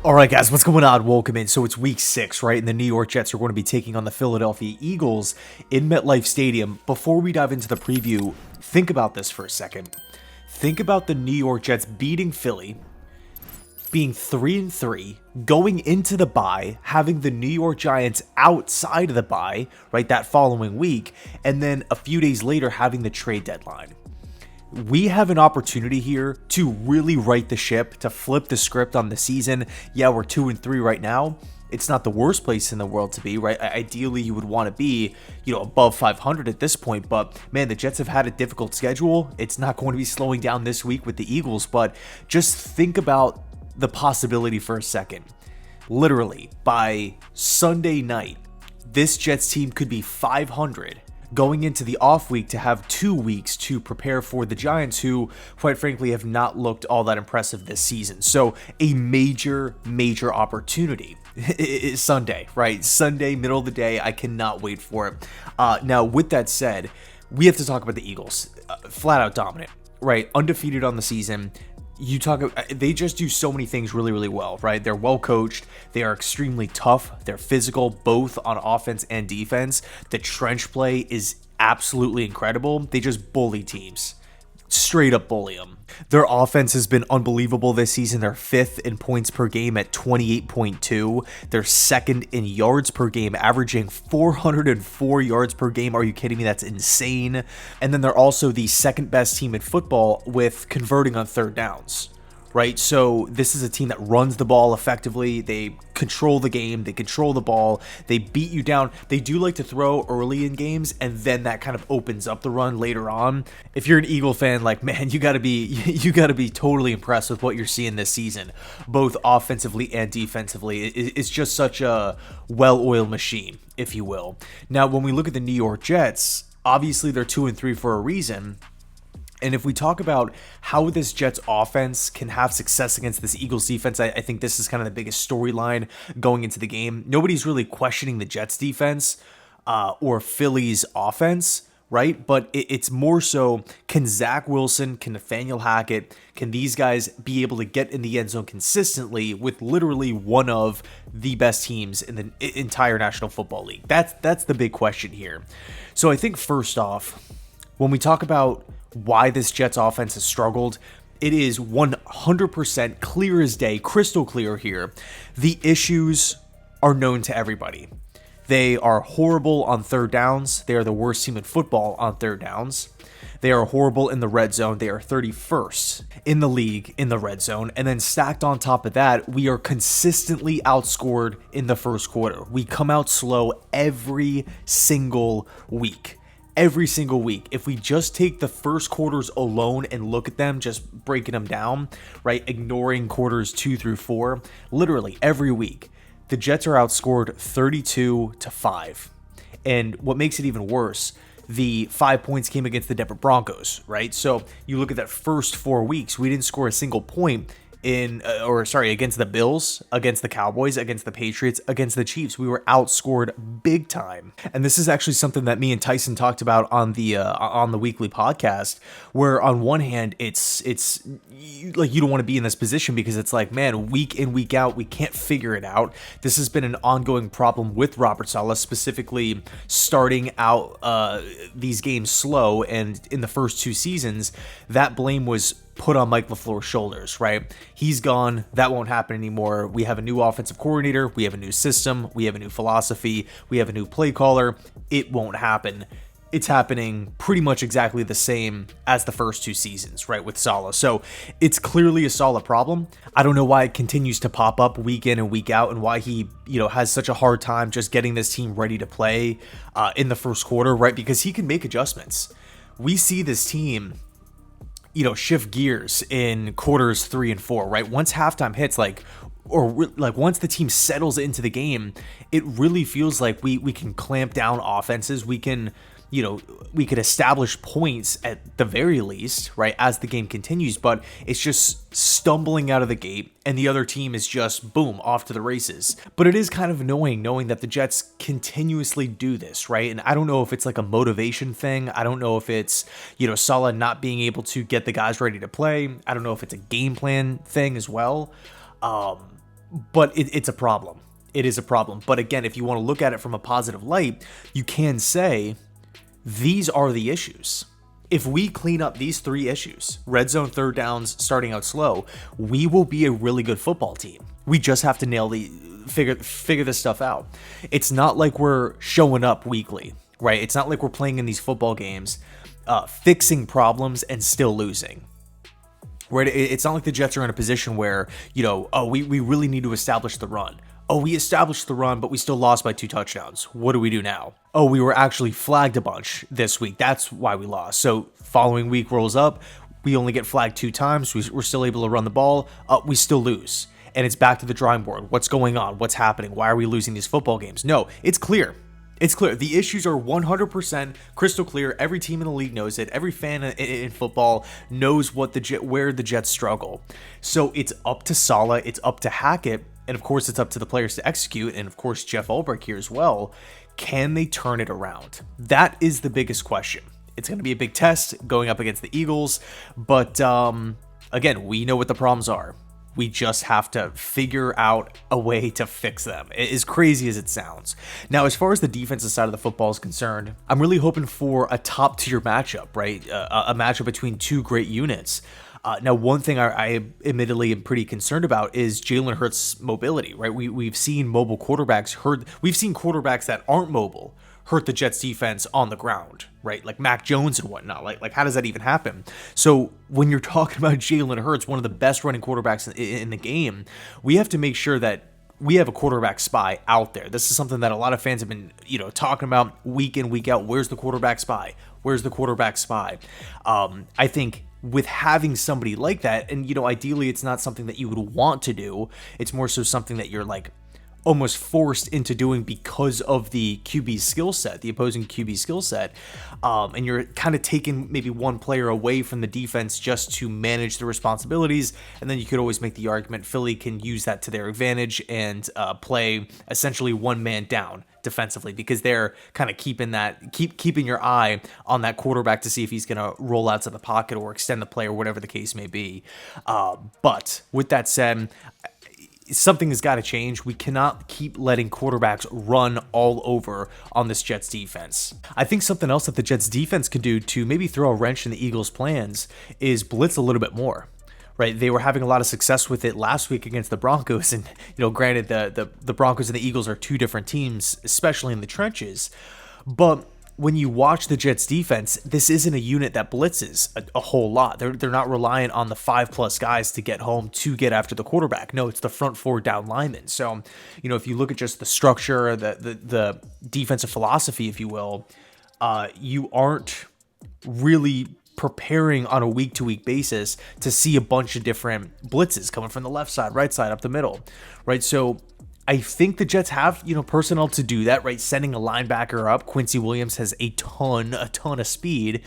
All right, guys, what's going on? Welcome in. So it's week 6, right? And the New York Jets are going to be taking on the Philadelphia Eagles in MetLife Stadium. Before we dive into the preview, think about this for a second. Think about the New York Jets beating Philly, being 3-3, going into the bye, having the New York Giants outside of the bye, right, that following week, and then a few days later having the trade deadline. We have an opportunity here to really right the ship, to flip the script on the season. Yeah, we're 2-3 right now. It's not the worst place in the world to be, right? Ideally, you would want to be, above 500 at this point. But man, the Jets have had a difficult schedule. It's not going to be slowing down this week with the Eagles. But just think about the possibility for a second. Literally, by Sunday night, this Jets team could be 500. Going into the off week to have 2 weeks to prepare for the Giants, who, quite frankly, have not looked all that impressive this season. So a major opportunity is Sunday, right? Sunday, middle of the day. I cannot wait for it. Now, with that said, we have to talk about the Eagles. Flat out dominant, right? Undefeated on the season. They just do so many things really well, right? They're well coached. They are extremely tough. They're physical, both on offense and defense. The trench play is absolutely incredible. They just bully teams. Straight up bully them. Their offense has been unbelievable this season. They're 5th in points per game at 28.2. They're 2nd in yards per game, averaging 404 yards per game. Are you kidding me? That's insane. And then they're also the 2nd best team in football with converting on third downs. Right, so this is a team that runs the ball effectively. They control the game. They control the ball. They beat you down. They do like to throw early in games, and then that kind of opens up the run later on. If you're an Eagle fan, like, man, you gotta be totally impressed with what you're seeing this season, both offensively and defensively. It's just such a well-oiled machine, if you will. Now, when we look at the New York Jets, obviously they're 2-3 for a reason. And if we talk about how this Jets offense can have success against this Eagles defense, I think this is kind of the biggest storyline going into the game. Nobody's really questioning the Jets defense or Philly's offense, right? But it's more so, can Zach Wilson, can Nathaniel Hackett, can these guys be able to get in the end zone consistently with literally one of the best teams in the entire National Football League? That's the big question here. So I think first off, when we talk about why this Jets offense has struggled, it is 100% clear as day, crystal clear here. The issues are known to everybody. They are horrible on third downs. They are the worst team in football on third downs. They are horrible in the red zone. They are 31st in the league in the red zone. And then stacked on top of that, we are consistently outscored in the first quarter. We come out slow every single week. Every single week. If we just take the first quarters alone and look at them, just breaking them down, right, ignoring quarters 2 through 4, literally every week, the Jets are outscored 32-5. And what makes it even worse, the 5 points came against the Denver Broncos, right? So you look at that first 4 weeks, we didn't score a single point against the Bills, against the Cowboys, against the Patriots, against the Chiefs. We were outscored big time. And this is actually something that me and Tyson talked about on the weekly podcast, where on one hand, it's like, you don't want to be in this position because it's like, man, week in, week out, we can't figure it out. This has been an ongoing problem with Robert Saleh, specifically starting out these games slow. And in the first 2 seasons, that blame was put on Mike LaFleur's shoulders, right? He's gone. That won't happen anymore. We have a new offensive coordinator. We have a new system. We have a new philosophy. We have a new play caller. It won't happen. It's happening pretty much exactly the same as the first 2 seasons, right, with Saleh. So it's clearly a Saleh problem. I don't know why it continues to pop up week in and week out, and why he, has such a hard time just getting this team ready to play in the first quarter, right? Because he can make adjustments. We see this team shift gears in quarters 3 and 4, right? Once halftime hits, once the team settles into the game, it really feels like we can clamp down offenses. We can, we could establish points at the very least, right, as the game continues, but it's just stumbling out of the gate and the other team is just, boom, off to the races. But it is kind of annoying knowing that the Jets continuously do this, right? And I don't know if it's like a motivation thing. I don't know if it's, Saleh not being able to get the guys ready to play. I don't know if it's a game plan thing as well. but it's a problem. It is a problem. But again, if you want to look at it from a positive light, you can say these are the issues. If we clean up these 3 issues, red zone, third downs, starting out slow, we will be a really good football team. We just have to figure this stuff out. It's not like we're showing up weekly, right? It's not like we're playing in these football games, fixing problems and still losing. Right? It's not like the Jets are in a position where, we really need to establish the run. Oh, we established the run, but we still lost by 2 touchdowns. What do we do now? Oh, we were actually flagged a bunch this week. That's why we lost. So following week rolls up. We only get flagged 2 times. We're still able to run the ball. We still lose. And it's back to the drawing board. What's going on? What's happening? Why are we losing these football games? No, it's clear. It's clear. The issues are 100% crystal clear. Every team in the league knows it. Every fan in football knows where the Jets struggle. So it's up to Saleh. It's up to Hackett. And of course, it's up to the players to execute. And of course, Jeff Ulbrich here as well. Can they turn it around? That is the biggest question. It's going to be a big test going up against the Eagles. But again, we know what the problems are. We just have to figure out a way to fix them, as crazy as it sounds. Now, as far as the defensive side of the football is concerned, I'm really hoping for a top-tier matchup, right? A matchup between 2 great units. Now, one thing I admittedly am pretty concerned about is Jalen Hurts' mobility, right? We've seen mobile quarterbacks hurt. We've seen quarterbacks that aren't mobile hurt the Jets defense on the ground, right? Like Mac Jones and whatnot. Like how does that even happen? So when you're talking about Jalen Hurts, one of the best running quarterbacks in the game, we have to make sure that we have a quarterback spy out there. This is something that a lot of fans have been, talking about week in, week out. Where's the quarterback spy? Where's the quarterback spy? I think with having somebody like that, and, ideally it's not something that you would want to do. It's more so something that you're like almost forced into doing because of the QB skill set, the opposing QB skill set. And you're kind of taking maybe one player away from the defense just to manage the responsibilities. And then you could always make the argument Philly can use that to their advantage and play essentially one man down defensively, because they're kind of keeping your eye on that quarterback to see if he's going to roll out to the pocket or extend the play or whatever the case may be. But with that said, something has got to change. We cannot keep letting quarterbacks run all over on this Jets defense. I think something else that the Jets defense could do to maybe throw a wrench in the Eagles' plans is blitz a little bit more. Right, they were having a lot of success with it last week against the Broncos, and granted, the Broncos and the Eagles are 2 different teams, especially in the trenches. But when you watch the Jets defense, this isn't a unit that blitzes a whole lot. They're not reliant on the 5+ guys to get home to get after the quarterback. No, it's the front 4 down linemen. So, if you look at just the structure, the defensive philosophy, if you will, you aren't really preparing on a week-to-week basis to see a bunch of different blitzes coming from the left side, right side, up the middle, right? So I think the Jets have, personnel to do that, right? Sending a linebacker up. Quincy Williams has a ton of speed.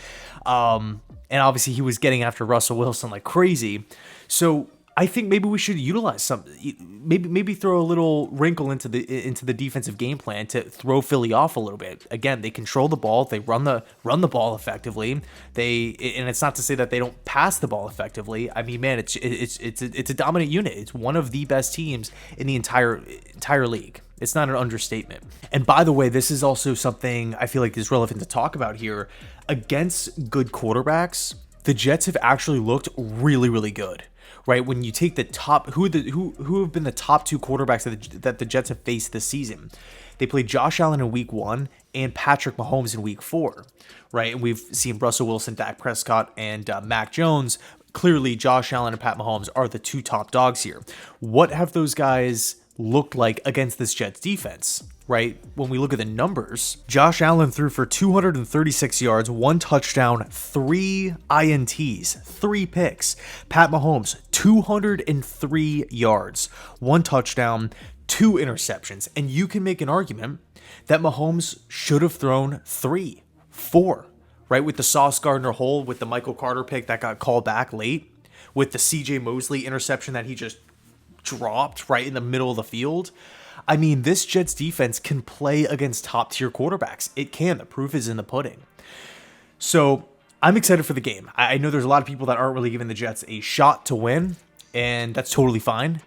And obviously he was getting after Russell Wilson like crazy. So I think maybe we should utilize maybe throw a little wrinkle into the defensive game plan to throw Philly off a little bit. Again, they control the ball, they run the ball effectively. And it's not to say that they don't pass the ball effectively. I mean, man, it's a dominant unit. It's one of the best teams in the entire league. It's not an understatement. And by the way, this is also something I feel like is relevant to talk about here. Against good quarterbacks, the Jets have actually looked really, really good. Right, when you take the top, who have been the top 2 quarterbacks that the Jets have faced this season? They played Josh Allen in week 1 and Patrick Mahomes in week 4. Right, and we've seen Russell Wilson, Dak Prescott, and Mac Jones. Clearly, Josh Allen and Pat Mahomes are the 2 top dogs here. What have those guys looked like against this Jets defense? Right, when we look at the numbers, Josh Allen threw for 236 yards, 1 touchdown, 3 INTs, 3 picks. Pat Mahomes, 203 yards, 1 touchdown, 2 interceptions. And you can make an argument that Mahomes should have thrown 3, 4, right? With the Sauce Gardner hole, with the Michael Carter pick that got called back late, with the CJ Mosley interception that he just dropped right in the middle of the field. I mean, this Jets defense can play against top-tier quarterbacks. It can. The proof is in the pudding. So I'm excited for the game. I know there's a lot of people that aren't really giving the Jets a shot to win, and that's totally fine.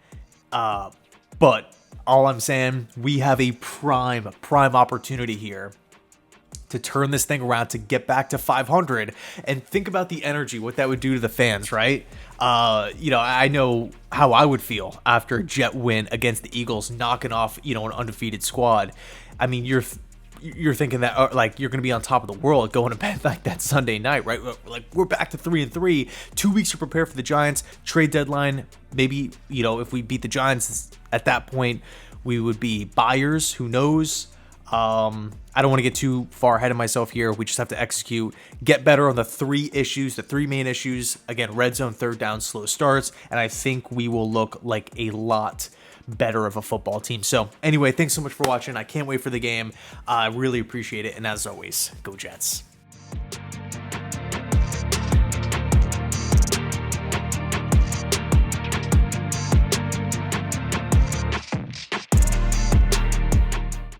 But all I'm saying, we have a prime opportunity here to turn this thing around, to get back to 500. And think about the energy, what that would do to the fans, right? I know how I would feel after a Jet win against the Eagles, knocking off, an undefeated squad. I mean, you're thinking that like you're going to be on top of the world going to bed like that Sunday night, right? Like, we're back to 3-3, 2 weeks to prepare for the Giants trade deadline. Maybe, if we beat the Giants at that point, we would be buyers. Who knows? I don't want to get too far ahead of myself here. We just have to execute, get better on the three main issues. Again, red zone, third down, slow starts. And I think we will look like a lot better of a football team. So anyway, thanks so much for watching. I can't wait for the game. I really appreciate it. And as always, go Jets.